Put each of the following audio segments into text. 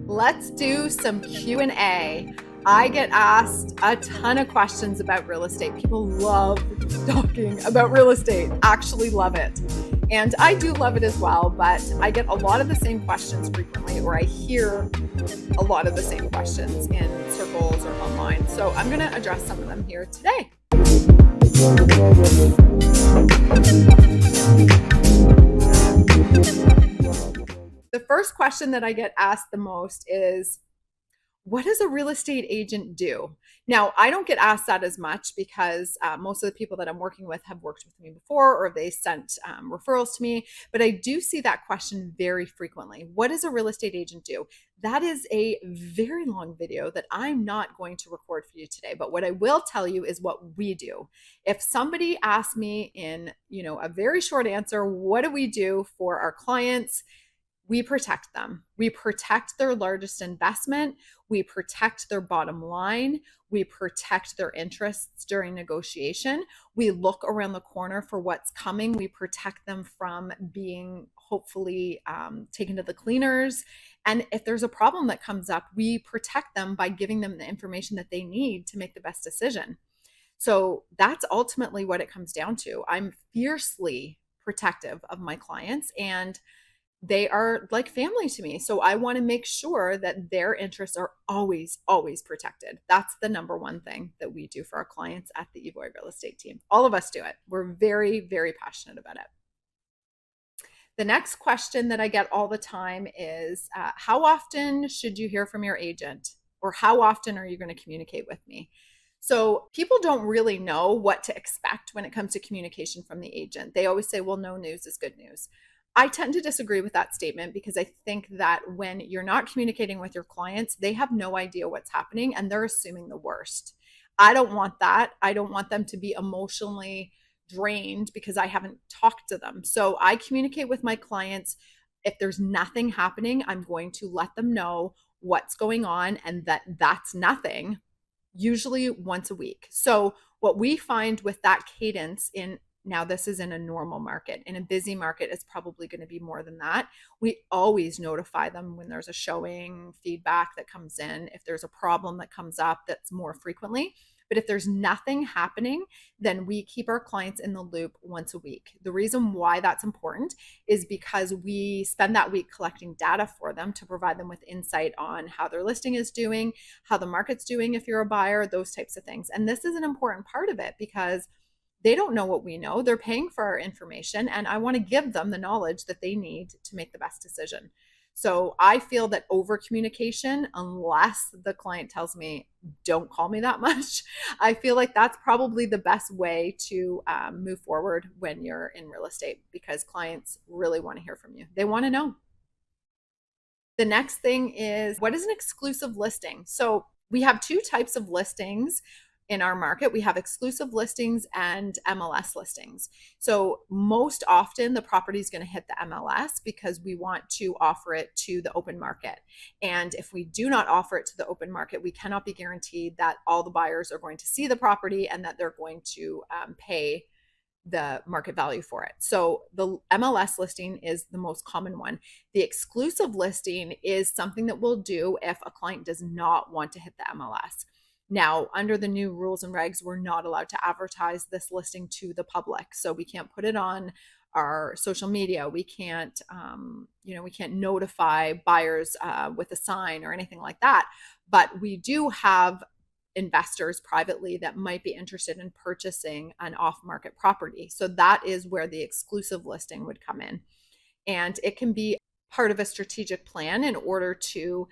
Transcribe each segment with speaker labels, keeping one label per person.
Speaker 1: Let's do some Q&A. I get asked a ton of questions about real estate. People love talking about real estate, actually love it. And I do love it as well, but I get a lot of the same questions frequently, or I hear a lot of the same questions in circles or online. So I'm going to address some of them here today. The first question that I get asked the most is, what does a real estate agent do? Now, I don't get asked that as much because most of the people that I'm working with have worked with me before, or they sent referrals to me, but I do see that question very frequently. What does a real estate agent do? That is a very long video that I'm not going to record for you today, but what I will tell you is what we do. If somebody asks me in, a very short answer, what do we do for our clients? We protect them. We protect their largest investment. We protect their bottom line. We protect their interests during negotiation. We look around the corner for what's coming. We protect them from being hopefully taken to the cleaners. And if there's a problem that comes up, we protect them by giving them the information that they need to make the best decision. So that's ultimately what it comes down to. I'm fiercely protective of my clients, and they are like family to me. So I want to make sure that their interests are always, always protected. That's the number one thing that we do for our clients at the Evoy real estate team. All of us do it. We're very, very passionate about it. The next question that I get all the time is, how often should you hear from your agent? Or how often are you going to communicate with me? So people don't really know what to expect when it comes to communication from the agent. They always say, well, no news is good news. I tend to disagree with that statement because I think that when you're not communicating with your clients, they have no idea what's happening and they're assuming the worst. I don't want that. I don't want them to be emotionally drained because I haven't talked to them. So I communicate with my clients. If there's nothing happening, I'm going to let them know what's going on and that's nothing, usually once a week. So what we find with that cadence now, this is in a normal market. In a busy market, it's probably going to be more than that. We always notify them when there's a showing, feedback that comes in, if there's a problem that comes up that's more frequently. But if there's nothing happening, then we keep our clients in the loop once a week. The reason why that's important is because we spend that week collecting data for them to provide them with insight on how their listing is doing, how the market's doing if you're a buyer, those types of things. And this is an important part of it because they don't know what we know. They're paying for our information, and I want to give them the knowledge that they need to make the best decision. So I feel that over communication, unless the client tells me, don't call me that much, I feel like that's probably the best way to move forward when you're in real estate, because clients really want to hear from you. They want to know. The next thing is, what is an exclusive listing? So we have two types of listings in our market. We have exclusive listings and MLS listings. So most often the property is going to hit the MLS because we want to offer it to the open market. And if we do not offer it to the open market, we cannot be guaranteed that all the buyers are going to see the property and that they're going to pay the market value for it. So the MLS listing is the most common one. The exclusive listing is something that we'll do if a client does not want to hit the MLS. Now, under the new rules and regs, we're not allowed to advertise this listing to the public. So we can't put it on our social media. We can't, we can't notify buyers with a sign or anything like that. But we do have investors privately that might be interested in purchasing an off-market property. So that is where the exclusive listing would come in. And it can be part of a strategic plan in order to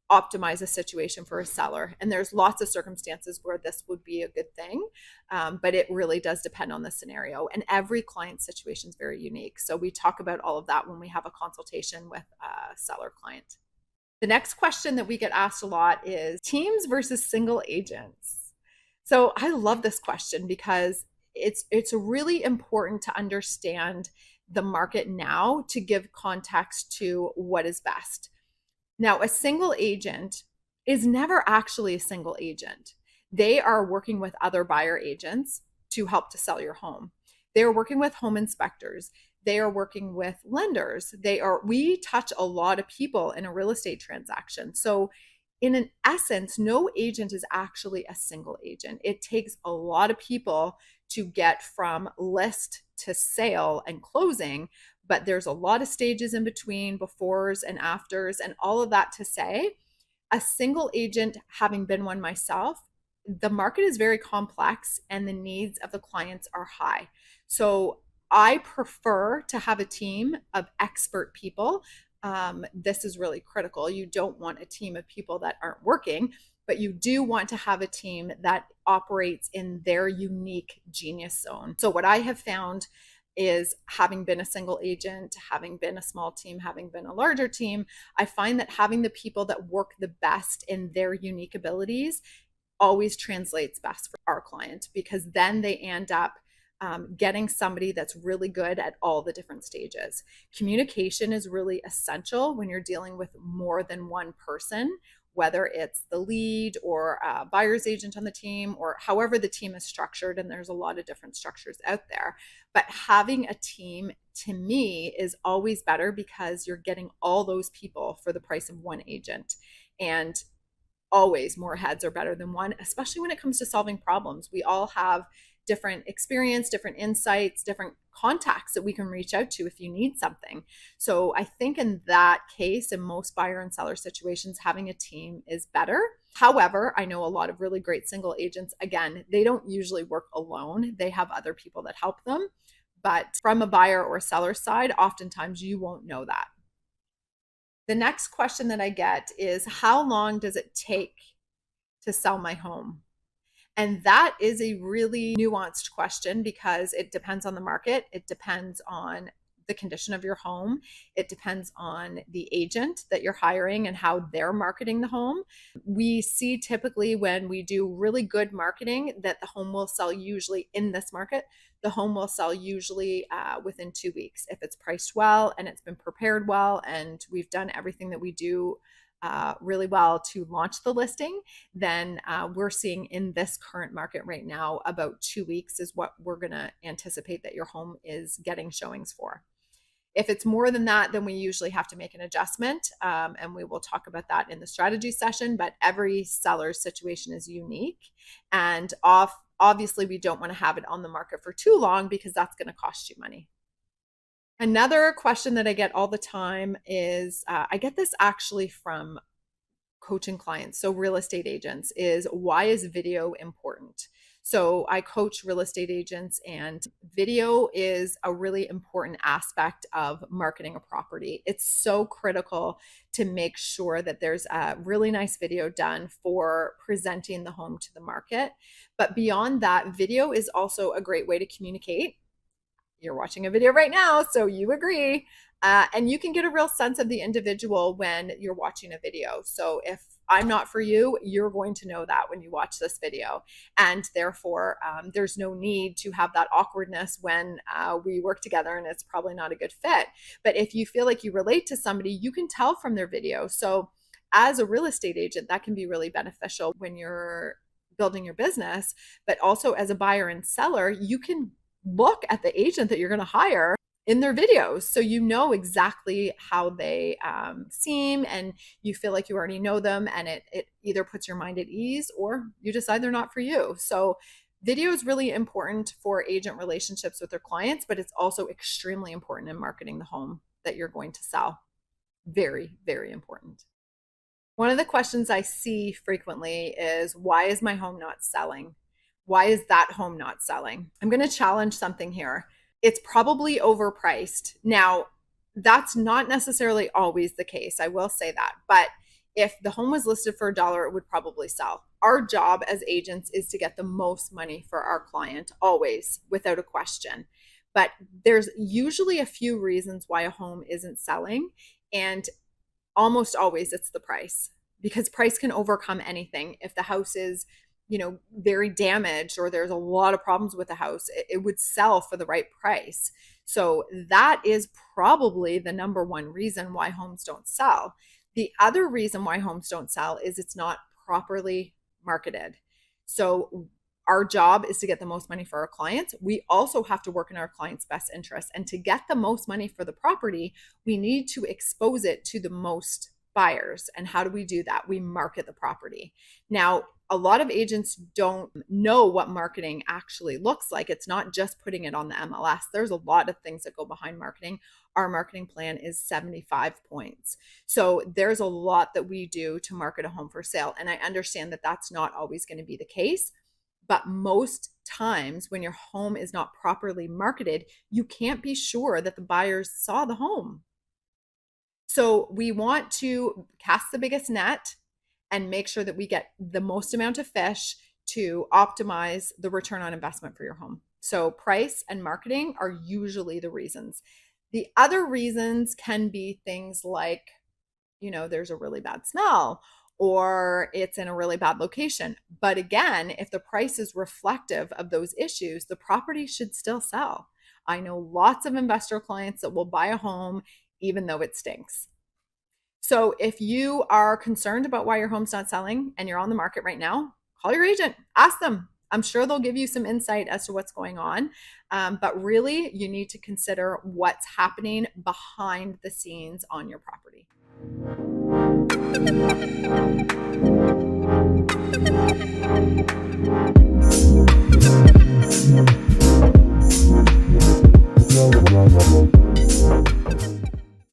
Speaker 1: optimize a situation for a seller. And there's lots of circumstances where this would be a good thing, but it really does depend on the scenario. And every client situation is very unique. So we talk about all of that when we have a consultation with a seller client. The next question that we get asked a lot is teams versus single agents. So I love this question because it's really important to understand the market now to give context to what is best. Now, a single agent is never actually a single agent. They are working with other buyer agents to help to sell your home. They're working with home inspectors. they are working with lenders. We touch a lot of people in a real estate transaction. So in an essence, no agent is actually a single agent. It takes a lot of people to get from list to sale and closing, but there's a lot of stages in between, befores and afters, and all of that to say, a single agent, having been one myself, the market is very complex and the needs of the clients are high. So I prefer to have a team of expert people. This is really critical. You don't want a team of people that aren't working, but you do want to have a team that operates in their unique genius zone. So what I have found is, having been a single agent, having been a small team, having been a larger team, I find that having the people that work the best in their unique abilities always translates best for our client, because then they end up getting somebody that's really good at all the different stages. Communication is really essential when you're dealing with more than one person, whether it's the lead or a buyer's agent on the team, or however the team is structured. And there's a lot of different structures out there. But having a team, to me, is always better, because you're getting all those people for the price of one agent. And always more heads are better than one, especially when it comes to solving problems. We all have different experience, different insights, different contacts that we can reach out to if you need something. So I think in that case, in most buyer and seller situations, having a team is better. However, I know a lot of really great single agents. Again, they don't usually work alone. They have other people that help them. But from a buyer or seller side, oftentimes you won't know that. The next question that I get is, how long does it take to sell my home? And that is a really nuanced question, because it depends on the market. It depends on the condition of your home. It depends on the agent that you're hiring and how they're marketing the home. We see typically, when we do really good marketing, that the home will sell usually in this market. The home will sell usually within 2 weeks. If it's priced well and it's been prepared well and we've done everything that we do really well to launch the listing, then we're seeing in this current market right now, about 2 weeks is what we're going to anticipate that your home is getting showings for. If it's more than that, then we usually have to make an adjustment, and we will talk about that in the strategy session. But every seller's situation is unique, and obviously we don't want to have it on the market for too long, because that's going to cost you money. Another question that I get all the time is, I get this actually from coaching clients, so real estate agents, is, why is video important? So I coach real estate agents, and video is a really important aspect of marketing a property. It's so critical to make sure that there's a really nice video done for presenting the home to the market. But beyond that, video is also a great way to communicate. You're watching a video right now, so you agree. And you can get a real sense of the individual when you're watching a video. So if I'm not for you, you're going to know that when you watch this video. And therefore, there's no need to have that awkwardness when we work together and it's probably not a good fit. But if you feel like you relate to somebody, you can tell from their video. So as a real estate agent, that can be really beneficial when you're building your business. But also as a buyer and seller, you can look at the agent that you're going to hire in their videos, so you know exactly how they seem, and you feel like you already know them, and it either puts your mind at ease or you decide they're not for you. So video is really important for agent relationships with their clients, but it's also extremely important in marketing the home that you're going to sell. Very, very important. One of the questions I see frequently is, why is my home not selling? Why is that home not selling? I'm going to challenge something here. It's probably overpriced. Now, that's not necessarily always the case. I will say that. But if the home was listed for $1, it would probably sell. Our job as agents is to get the most money for our client, always, without a question. But there's usually a few reasons why a home isn't selling. And almost always it's the price, because price can overcome anything. If the house is very damaged, or there's a lot of problems with the house, it would sell for the right price. So that is probably the number one reason why homes don't sell. The other reason why homes don't sell is it's not properly marketed. So Our job is to get the most money for our clients. We also have to work in our clients' best interest. And to get the most money for the property, we need to expose it to the most buyers. And how do we do that? We market the property. Now, a lot of agents don't know what marketing actually looks like. It's not just putting it on the MLS. There's a lot of things that go behind marketing. Our marketing plan is 75 points. So there's a lot that we do to market a home for sale. And I understand that that's not always going to be the case. But most times when your home is not properly marketed, you can't be sure that the buyers saw the home. So we want to cast the biggest net and make sure that we get the most amount of fish to optimize the return on investment for your home. So price and marketing are usually the reasons. The other reasons can be things like, there's a really bad smell or it's in a really bad location. But again, if the price is reflective of those issues, the property should still sell. I know lots of investor clients that will buy a home even though it stinks. So if you are concerned about why your home's not selling and you're on the market right now, call your agent, ask them. I'm sure they'll give you some insight as to what's going on. But really, you need to consider what's happening behind the scenes on your property.